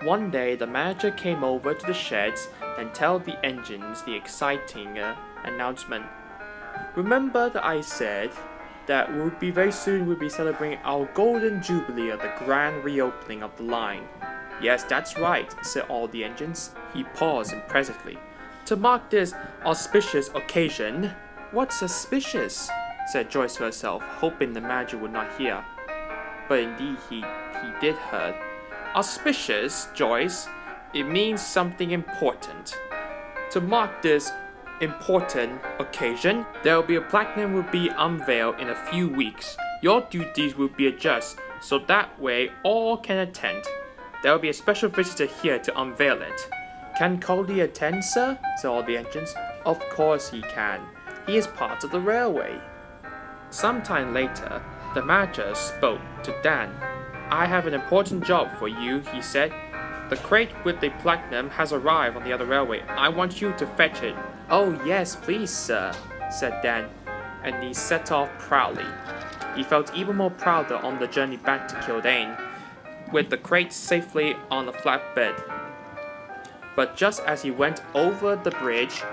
One day, the manager came over to the sheds and told the engines the exciting announcement. Remember that I said that very soon we'll be celebrating our golden jubilee at the grand reopening of the line. Yes, that's right, said all the engines. He paused impressively. To mark this auspicious occasion. What's suspicious? Said Joyce to herself, hoping the manager would not hear. But indeed he did hear. Auspicious, Joyce. It means something important. To mark this important occasion, there will be a platinum will be unveiled in a few weeks. Your duties will be adjusted, so that way all can attend. There will be a special visitor here to unveil it. Can Cody attend, sir? Said all the engines. Of course he can. He is part of the railway. Sometime later, the manager spoke to Dan. I have an important job for you, he said. The crate with the platinum has arrived on the other railway. I want you to fetch it. Oh yes, please, sir, said Dan, and he set off proudly. He felt even more prouder on the journey back to Kildane, with the crate safely on the flatbed. But just as he went over the bridge,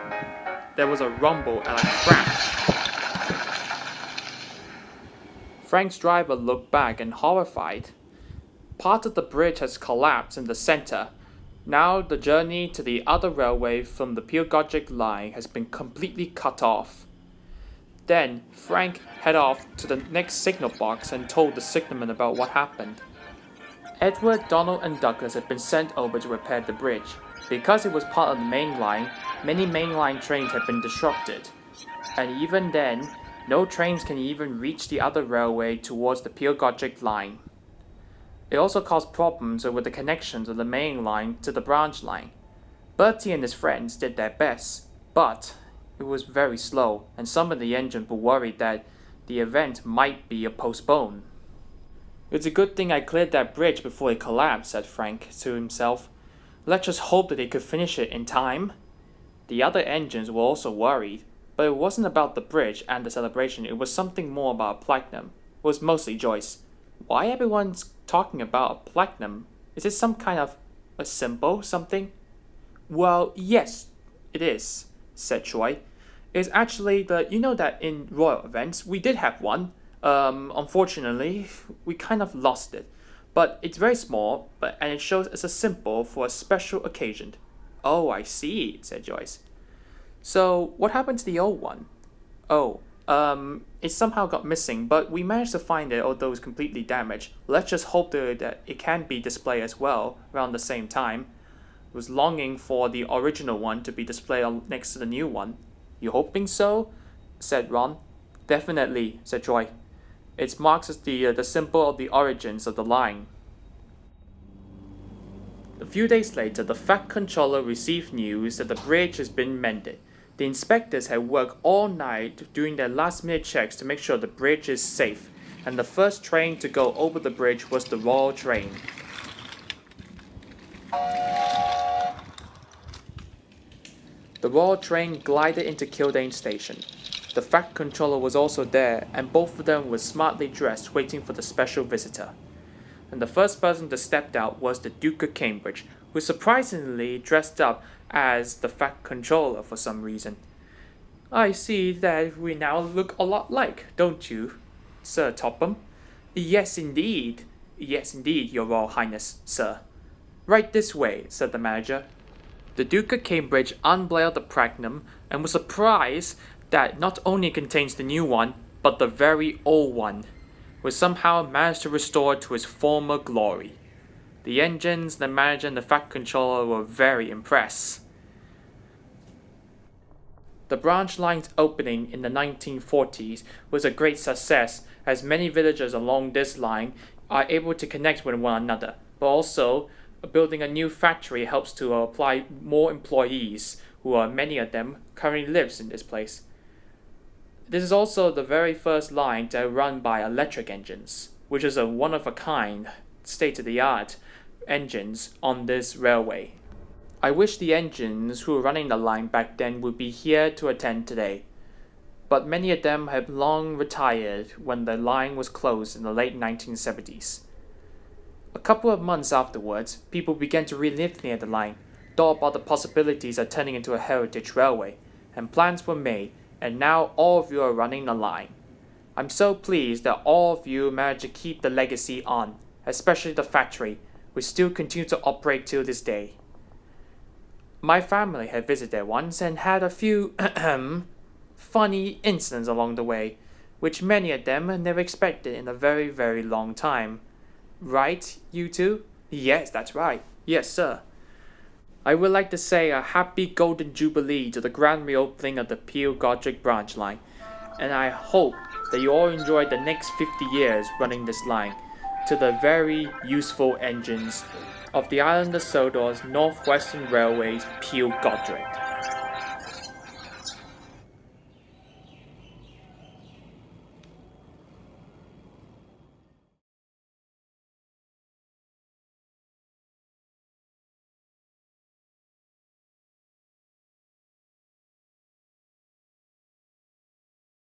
there was a rumble and a crash. Frank's driver looked back and horrified. Part of the bridge has collapsed in the center. Now the journey to the other railway from the Pedagogic line has been completely cut off. Then Frank headed off to the next signal box and told the signalman about what happened. Edward, Donald, and Douglas had been sent over to repair the bridge. Because it was part of the main line, many mainline trains had been disrupted. And even then, no trains can even reach the other railway towards the Pedagogic line. It also caused problems with the connections of the main line to the branch line. Bertie and his friends did their best, but it was very slow, and some of the engines were worried that the event might be postponed. It's a good thing I cleared that bridge before it collapsed, said Frank to himself. Let's just hope that they could finish it in time. The other engines were also worried, but it wasn't about the bridge and the celebration, it was something more about platinum. It was mostly Joyce. Why everyone's talking about a platinum? Is it some kind of a symbol, something? Well, yes, it is, said Troy. It's actually that in royal events, we did have one. Unfortunately, we kind of lost it. But it's very small, and it shows as a symbol for a special occasion. Oh, I see, said Joyce. So, what happened to the old one? Oh, it somehow got missing, but we managed to find it, although it's completely damaged. Let's just hope that it can be displayed as well, around the same time. I was longing for the original one to be displayed next to the new one. You hoping so? Said Ron. Definitely, said Troy. It marks as the symbol of the origins of the line. A few days later, the Fat Controller received news that the bridge has been mended. The inspectors had worked all night doing their last-minute checks to make sure the bridge is safe, and the first train to go over the bridge was the Royal train. The Royal train glided into Kildane Station. The Fat Controller was also there, and both of them were smartly dressed, waiting for the special visitor. And the first person to step out was the Duke of Cambridge, who surprisingly dressed up as the Fat Controller for some reason. I see that we now look a lot like, don't you, Sir Topham? Yes, indeed, Your Royal Highness, sir. Right this way, said the manager. The Duke of Cambridge unveiled the platinum and was surprised that not only contains the new one, but the very old one, was somehow managed to restore to its former glory. The engines, the manager, and the Fat Controller were very impressed. The branch line's opening in the 1940s was a great success, as many villagers along this line are able to connect with one another, but also building a new factory helps to apply more employees, who are many of them currently lives in this place. This is also the very first line to run by electric engines, which is a one-of-a-kind, state-of-the-art engines on this railway. I wish the engines who were running the line back then would be here to attend today, but many of them have long retired when the line was closed in the late 1970s. A couple of months afterwards, people began to relive near the line, thought about the possibilities of turning into a heritage railway, and plans were made, and now all of you are running the line. I'm so pleased that all of you managed to keep the legacy on, especially the factory, which still continues to operate till this day. My family had visited there once and had a few funny incidents along the way, which many of them had never expected in a very, very long time. Right, you two? Yes, that's right. Yes, sir. I would like to say a happy Golden Jubilee to the grand reopening of the Peel Godric branch line, and I hope that you all enjoy the next 50 years running this line to the very useful engines of the island of Sodor's Northwestern Railway's Peel Godric.